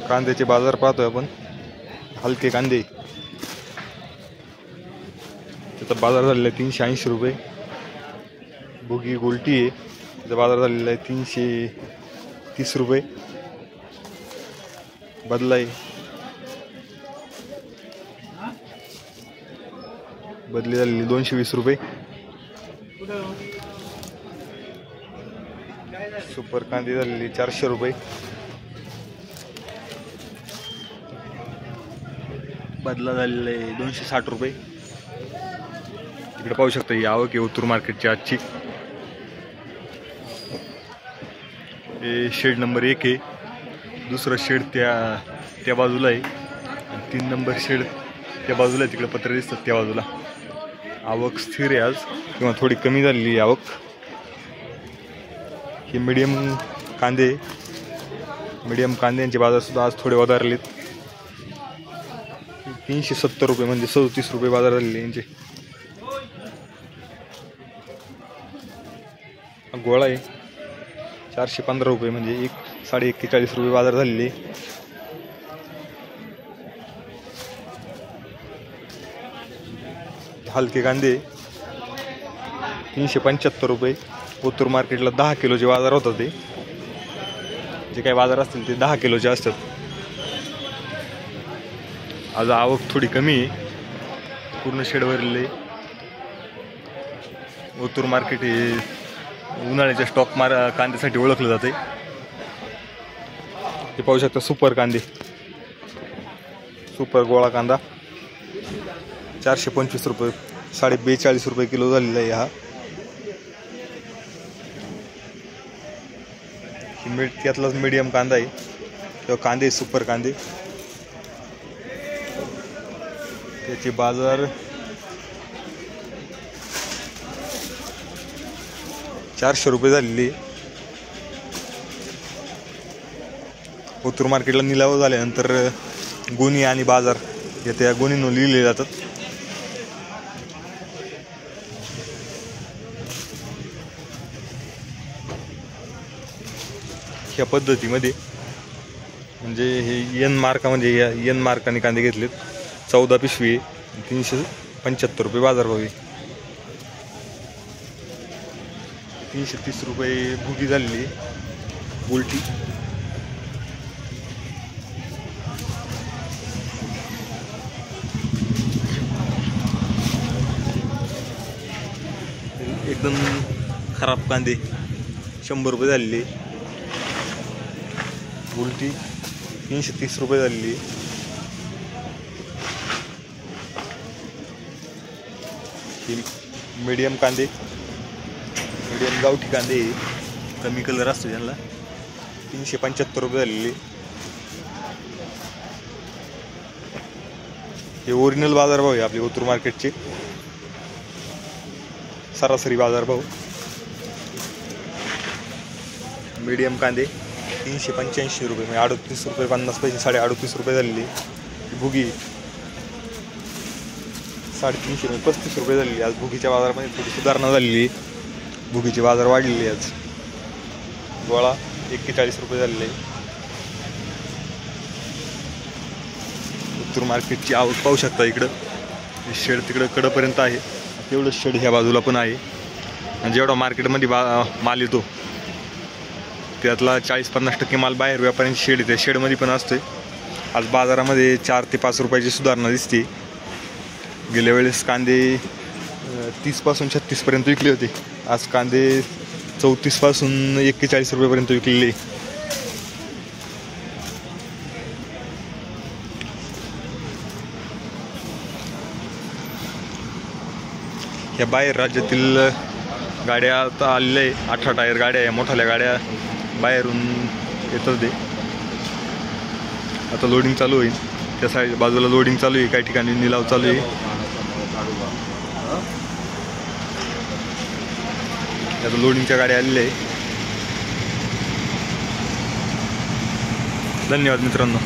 कांद्याचे बाजार पाहतोय आपण। हलके कांदे त्याचा बाजार झालेला आहे 380 रुपये। बुगी गोल्टी आहे त्याचा बाजार झालेला आहे 330 रुपये। बदला आहे बदली झालेली 220 रुपये। सुपर कांदे झालेली 400 रुपये। बदला झालेला आहे 260 रुपये। इकडे पाहू शकता ही आवक आहे ओतूर मार्केटची आजची। हे शेड नंबर 1 आहे। दुसरा शेड त्या बाजूला आहे आणि 3 नंबर शेड त्या बाजूला आहे। तिकडे पत्रे दिसतात त्या बाजूला। आवक स्थिर आहे आज किंवा थोडी कमी झालेली आहे आवक। हे मीडियम कांद्यांचे बाजार सुद्धा आज थोडे वधारलेत। 370 रुपये म्हणजे 37 रुपये बाजार झालेले यांचे। गोळा आहे 415 रुपये म्हणजे 1.41 रुपये बाजार झालेले। हलके कांदे 375 रुपये। ओतूर मार्केटला 10 किलोचे बाजार होतात। ते जे काही बाजार असतील ते 10 किलोचे असतात। आज आवक थोडी कमी आहे। पूर्ण शेड भरलेले। ओतूर मार्केट हे उन्हाळ्याच्या स्टॉक कांद्यासाठी ओळखलं जाते। हे पाहू शकता सुपर कांदे। सुपर गोळा कांदा 425 रुपये 42.5 रुपये किलो झालेला आहे हा। त्यातलाच मीडियम कांदा आहे किंवा कांदे सुपर कांदे। त्याचे बाजार 400 रुपये झालेले। ओतूर मार्केटला निलाव झाल्यानंतर गोणी आणि बाजार या त्या गोणीनं लिहिले जातात। ह्या पद्धतीमध्ये म्हणजे हे एन मार्कामध्ये एन मार्काने कांदे घेतलेत। 14 पिशवी 375 रुपये बाजार भाव आहे। 330 रुपये भुगी झालेली उलटी। एकदम खराब कांदे 100 रुपये झालेले। उलटी 330 रुपये झालेली। मीडियम कांदे मीडियम गावठी कांदे कमी कलर असतो त्यांना 375 रुपये झालेले। हे ओरिजिनल बाजारभाव आहे आपले ओतूर मार्केटचे। सरासरी बाजारभाव। मीडियम कांदे 385 रुपये म्हणजे 38 रुपये 50 पैसे 38.5 रुपये झालेली। भुगी 350 म्हणजे 35 रुपये झालेली। आज भुगीच्या बाजारामध्ये थोडी सुधारणा झालेली। भुगीचे बाजार वाढलेले आज। गोळा 41 रुपये झालेले। ओतूर मार्केटची आवक पाहू शकता। इकडं शेड तिकडं कडपर्यंत आहे। तेवढं शेड ह्या बाजूला पण आहे आणि जेवढा मार्केटमध्ये माल येतो त्यातला 40-50% माल बाहेर व्यापाऱ्यांची शेड येते। शेडमध्ये पण असते। आज बाजारामध्ये 4 ते 5 रुपयाची सुधारणा दिसते। गेल्या वेळेस कांदे 30 पासून 36 पर्यंत विकले होते। आज कांदे 34 पासून 41 रुपयेपर्यंत विकलेले। ह्या बाहेर राज्यातील गाड्या आता आलेल्या आहे। 18 टायर गाड्या आहे। मोठ्या गाड्या बाहेरून येतात ते। आता लोडिंग चालू होईल। त्या साईड बाजूला लोडिंग चालू आहे। काही ठिकाणी निलाव चालू आहे। आता लोडिंगच्या गाड्या आलेल्या आहे। धन्यवाद मित्रांनो।